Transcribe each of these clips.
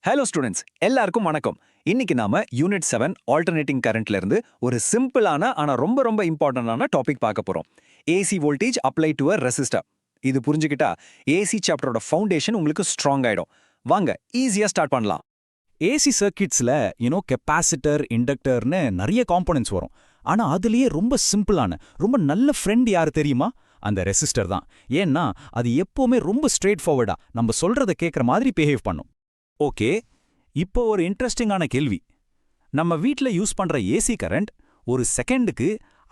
Hello students, எல்லாருக்கும் வணக்கம். இன்னைக்கு நாம யூனிட் 7 ஆல்டர்னேட்டிங் கரண்ட்ல இருந்து ஒரு சிம்பிளான ஆனா ரொம்ப ரொம்ப இம்பார்ட்டன்டான டாபிக் பார்க்க போறோம். AC voltage apply to a resistor. இது புரிஞ்சுக்கிட்டா ஏசி சாப்டரோட ஃபவுண்டேஷன் உங்களுக்கு ஸ்ட்ராங் ஆயிடும். வாங்க ஈஸியா ஸ்டார்ட் பண்ணலாம். ஏசி சர்க்கிட்ஸ்ல கெப்பாசிட்டர், இண்டக்டர்னு நிறைய காம்போனன்ட்ஸ் வரும். ஆனா அதுலயே ரொம்ப சிம்பிளான, ரொம்ப நல்ல ஃப்ரெண்ட் யார் தெரியுமா? அந்த ரெசிஸ்டர் தான். ஏன்னா அது எப்பவுமே ரொம்ப ஸ்ட்ரெயிட் ஃபார்வர்டா நம்ம சொல்றத கேட்குற மாதிரி பிஹேவ் பண்ணும். ஓகே, இப்போ ஒரு இன்ட்ரெஸ்டிங்கான கேள்வி. நம்ம வீட்ல யூஸ் பண்ற ஏசி கரண்ட் ஒரு செகண்டுக்கு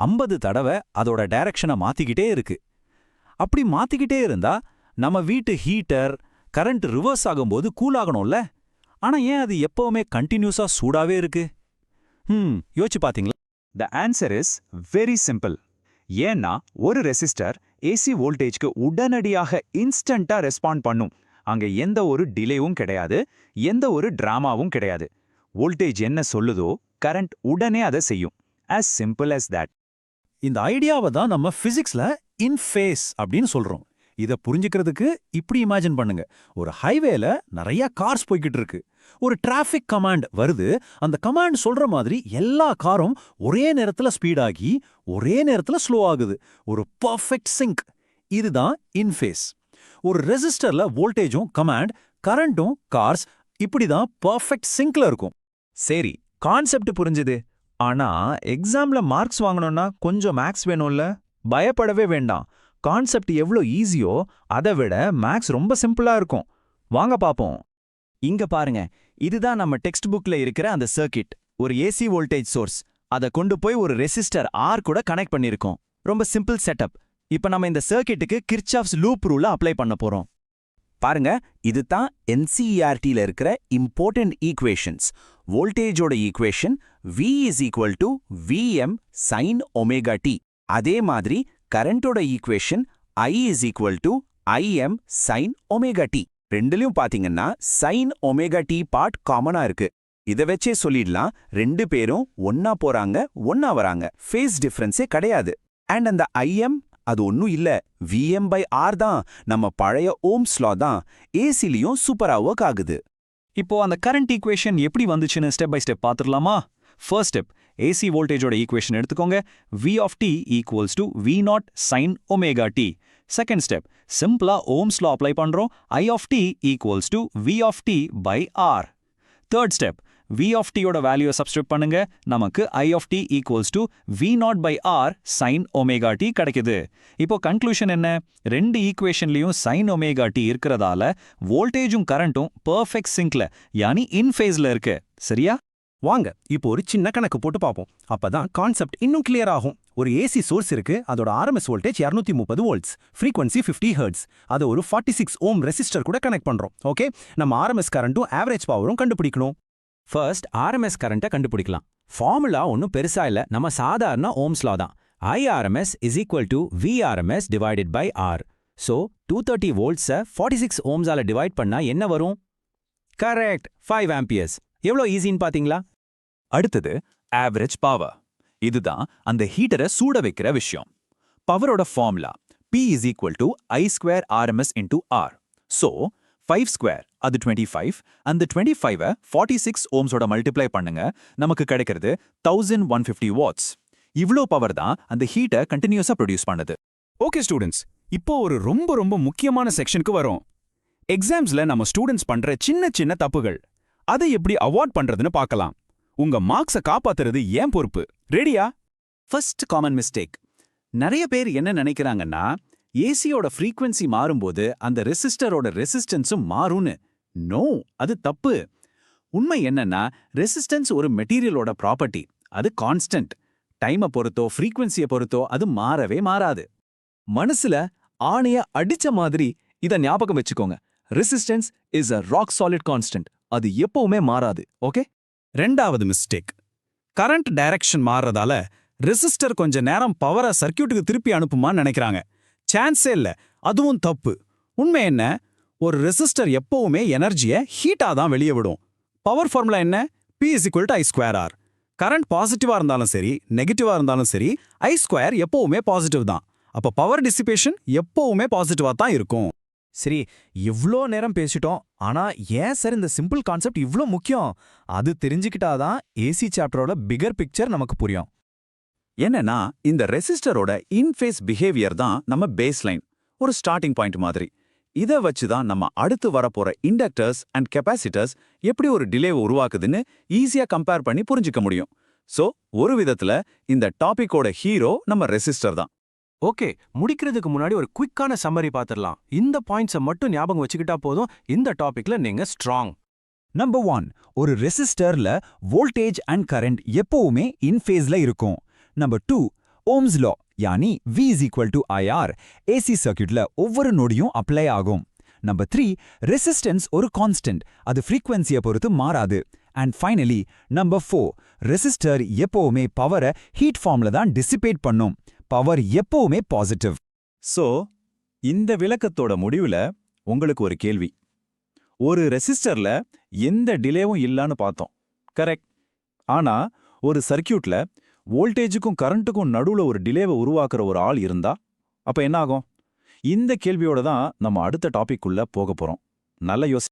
50 தடவை அதோட டைரக்ஷனை மாத்திக்கிட்டே இருக்கு. அப்படி மாத்திக்கிட்டே இருந்தா நம்ம வீட்டு ஹீட்டர் கரண்ட் ரிவர்ஸ் ஆகும்போது கூல் ஆகணும்ல. ஆனா ஏன் அது எப்பவுமே கண்டினியூஸா சூடாவே இருக்கு? யோசிச்சு பாத்தீங்களா? The answer is very simple. ஏன்னா ஒரு ரெசிஸ்டர் ஏசி வோல்டேஜ்க்கு உடனடியாக இன்ஸ்டன்ட்டா ரெஸ்பாண்ட் பண்ணும். அங்க எந்த ஒரு டிலேவும் கிடையாது, எந்த ஒரு டிராமாவும் கிடையாது. வோல்டேஜ் என்ன சொல்லுதோ கரண்ட் உடனே அதை செய்யும். as simple as that. இந்த ஐடியாவை தான் நம்ம பிசிக்ஸ்ல இன் ஃபேஸ் அப்படின்னு சொல்றோம். இத புரிஞ்சுக்கிறதுக்கு இப்படி இமேஜின் பண்ணுங்க. ஒரு ஹைவேல நிறைய கார்ஸ் போய்கிட்டு இருக்கு. ஒரு டிராஃபிக் கமாண்ட் வருது. அந்த கமாண்ட் சொல்ற மாதிரி எல்லா காரும் ஒரே நேரத்துல ஸ்பீட் ஆகி ஒரே நேரத்துல ஸ்லோ ஆகுது. ஒரு பர்ஃபெக்ட் சிங்க். இதுதான் இன் ஃபேஸ். ஒரு ரெசிஸ்டர்ல வோல்டேஜும் கமாண்ட், கரண்ட்டும் கார்ஸ் இப்படிதான் பர்ஃபெக்ட் சிங்க்ல இருக்கும். சரி, கான்செப்ட் புரிஞ்சுது. ஆனா எக்ஸாம்ல மார்க்ஸ் வாங்கணும்னா கொஞ்சம் மேக்ஸ் வேணும்ல? பயப்படவே வேண்டாம். கான்செப்ட் எவ்வளோ ஈஸியோ அதை விட மேக்ஸ் ரொம்ப சிம்பிளா இருக்கும். வாங்க பாப்போம். இங்க பாருங்க, இதுதான் நம்ம டெக்ஸ்ட் புக்ல இருக்கிற அந்த சர்க்கிட். ஒரு ஏசி வோல்டேஜ் சோர்ஸ். அதை கொண்டு போய் ஒரு ரெசிஸ்டர் ஆர் கூட கனெக்ட் பண்ணிருக்கோம். ரொம்ப சிம்பிள் செட்டப். இப்ப நம்ம இந்த சர்க்கிட்டுக்கு கிர்ச்சாஃப்ஸ் லூப் ரூலை அப்ளை பண்ண போறோம். பாருங்க, இதுதான் NCERTல இருக்கிற இம்பார்ட்டன்ட் ஈக்குவேஷன்ஸ். வோல்டேஜோட equation V is equal to Vm sine omega T. அதே மாதிரி கரண்டோட equation I is equal to Im sine omega T. ரெண்டுலயும் பாத்தீங்கன்னா சைன் ஒமேகா டி பார்ட் காமனா இருக்கு. இதை வச்சே சொல்லிடலாம், ரெண்டு பேரும் ஒன்னா போறாங்க, ஒன்னா வராங்க. ஃபேஸ் டிஃபரன்ஸே கிடையாது. அண்ட் அந்த Im அது ஒன்னும் இல்ல, Vm/R தான். நம்ம பழைய ஓம்ஸ் லா தான். ஏசிலியும் சூப்பரா ஒர்க் ஆகுது. இப்போ அந்த கரண்ட் ஈக்குவேஷன் எப்படி வந்துச்சுன்னு ஸ்டெப் பை ஸ்டெப் பார்த்துடலாமா? ஃபர்ஸ்ட் ஸ்டெப், ஏசி வோல்டேஜோட ஈக்குவேஷன் எடுத்துக்கோங்க. V of t equals to V0 sin omega t. Second step, சிம்பிளா ஓம்ஸ் லா அப்ளை பண்றோம். I of t equals to V of t by R. Third step, V of t யோட வேல்யூவை substitute பண்ணுங்க. நமக்கு I of t equals to V0 by R sin omega t கிடைக்குது. இப்போ conclusion என்ன? ரெண்டு ஈக்குவேஷன்லயும் sin omega t இருக்கிறதால வோல்டேஜும் கரண்ட்டும் பெர்ஃபெக்ட் சிங்க்ல, யானி இன் ஃபேஸ்ல இருக்கு. சரியா? வாங்க இப்போ ஒரு சின்ன கணக்கு போட்டு பார்ப்போம். அப்பதான் கான்செப்ட் இன்னும் கிளியர் ஆகும். ஒரு ஏசி சோர்ஸ் இருக்கு. அதோட RMS voltage 230 volts, frequency 50 hertz. அதை ஒரு 46 ஓம் ரெசிஸ்டர் கூட கனெக்ட் பண்றோம். ஓகே, நம்ம RMS கரண்ட்டும் ஆவரேஜ் பவரும் கண்டுபிடிக்கணும். ஃபர்ஸ்ட் RMS கரண்ட்டை கண்டுபிடிக்கலாம். ஃபார்முலா ஒன்றும் பெருசா இல்ல, நம்ம சாதாரண ஓம்ஸ் லா தான். IRMS is equal to VRMS divided by R. So 230 வோல்ட்ஸை 46 ஓம்ஸால டிவைட் பண்ணா என்ன வரும்? Correct, 5 amperes. எவ்வளோ ஈஸின்னு பாத்தீங்களா? அடுத்தது ஆவரேஜ் பவர். இதுதான் அந்த ஹீட்டரை சூட வைக்கிற விஷயம். பவரோட formula P is equal to I square RMS into R. So 5 square அது 25. அந்த 25-ஐ 46 ஓம்ஸோட மல்டிப்ளை பண்ணுங்க. நமக்கு கிடைக்கிறது 1150 வாட்ஸ். இவ்ளோ பவர் தான் அந்த ஹீட்டை கண்டினியூஸா ப்ரொடியூஸ் பண்ணுது. ஓகே ஸ்டூடெண்ட்ஸ், இப்போ ஒரு ரொம்ப ரொம்ப முக்கியமான செக்ஷனுக்கு வரோம். எக்ஸாம்ஸ்ல நம்ம ஸ்டூடெண்ட்ஸ் பண்ற சின்ன சின்ன தப்புகள், அதை எப்படி அவாய்ட் பண்றதுன்னு பார்க்கலாம். உங்க மார்க்ஸை காப்பாத்துறது ஏன் பொறுப்பு. ரெடியா? First common mistake. நிறைய பேர் என்ன நினைக்கிறாங்கன்னா, ஏசியோட ஃப்ரீக்வன்சி மாறும்போது அந்த ரெசிஸ்டரோட ரெசிஸ்டன்ஸும் மாறும்னு. நோ, அது தப்பு. உண்மை என்னன்னா, ரெசிஸ்டன்ஸ் ஒரு மெட்டீரியலோட ப்ராப்பர்ட்டி. அது கான்ஸ்டன்ட். டைமை பொறுத்தோ ஃப்ரீக்வன்சியை பொறுத்தோ அது மாறவே மாறாது. மனசுல ஆணைய அடிச்ச மாதிரி இதை ஞாபகம் வச்சுக்கோங்க. Resistance is a rock solid constant. அது எப்பவுமே மாறாது. ஓகே? ரெண்டாவது மிஸ்டேக், கரண்ட் டைரக்ஷன் மாறுறதால ரெசிஸ்டர் கொஞ்ச நேரம் பவரை சர்க்கியூட்டுக்கு திருப்பி அனுப்புமான்னு நினைக்கிறாங்க. சான்ஸே இல்ல, அதுவும் தப்பு. உண்மை என்ன? ஒரு ரெசிஸ்டர் எப்பவுமே எனர்ஜியை ஹீட்டா தான் வெளியே விடும். பவர் ஃபார்முலா என்ன? P is equal to I square R. Current பாசிட்டிவா இருந்தாலும் சரி, நெகட்டிவா இருந்தாலும் சரி, I ஸ்கொயர் எப்பவுமே பாசிட்டிவ் தான். அப்ப பவர் டிசிபேஷன் எப்பவுமே பாசிட்டிவா தான் இருக்கும். சரி, இவ்ளோ நேரம் பேசிட்டோம். ஆனா ஏன் சார் இந்த சிம்பிள் கான்செப்ட் இவ்ளோ முக்கியம்? அது தெரிஞ்சுக்கிட்டாதான் ஏசி சாப்டரோட பிகர் பிக்சர் நமக்கு புரியும். என்னன்னா இந்த ரெசிஸ்டரோட இன்ஃபேஸ் பிஹேவியர் தான் நம்ம பேஸ்லைன், ஒரு ஸ்டார்டிங் பாயிண்ட் மாதிரி. இதை வச்சு தான் நம்ம அடுத்து வரப்போற இண்டக்டர்ஸ் அண்ட் கெப்பாசிட்டர்ஸ் எப்படி ஒரு டிலேவை உருவாக்குதுன்னு ஈஸியா கம்பேர் பண்ணி புரிஞ்சுக்க முடியும். சோ ஒரு விதத்துல இந்த டாபிக்கோட ஹீரோ நம்ம ரெசிஸ்டர் தான். ஓகே, முடிக்கிறதுக்கு முன்னாடி ஒரு குயிக்கான சம்மரி பார்த்துடலாம். இந்த பாயிண்ட்ஸை மட்டும் ஞாபகம் வச்சுக்கிட்டா போதும், இந்த டாபிக்ல நீங்க ஸ்ட்ராங். நம்பர் 1, ஒரு ரெசிஸ்டர்ல வோல்டேஜ் அண்ட் கரண்ட் எப்பவுமே இன்ஃபேஸ்ல இருக்கும். Number 2, Ohm's law, யானி V = IR, AC சர்க்யூட்ல ஒவ்வொரு நொடியும் அப்ளை ஆகும். நம்பர் 3, ரெசிஸ்டன்ஸ் ஒரு கான்ஸ்டன்ட், அது ஃப்ரீக்வன்சியை பொறுத்து மாறாது. அண்ட் ஃபைனலி நம்பர் 4, ரெசிஸ்டர் எப்பவுமே பவரை ஹீட் ஃபார்ம்ல தான் டிசிபேட் பண்ணும். பவர் எப்பவுமே பாசிட்டிவ். சோ இந்த விளக்கத்தோட முடிவுல உங்களுக்கு ஒரு கேள்வி. ஒரு ரெசிஸ்டர்ல எந்த டிலேவும் இல்லன்னு பார்த்தோம், கரெக்ட். ஆனா ஒரு சர்க்யூட்ல வோல்டேஜுக்கும் கரண்ட்டுக்கும் நடுவுல ஒரு டிலேவை உருவாக்குற ஒரு ஆள் இருந்தா அப்ப என்ன ஆகும்? இந்த கேள்வியோட தான் நம்ம அடுத்த டாபிக் உள்ள போக போறோம். நல்ல யோசி.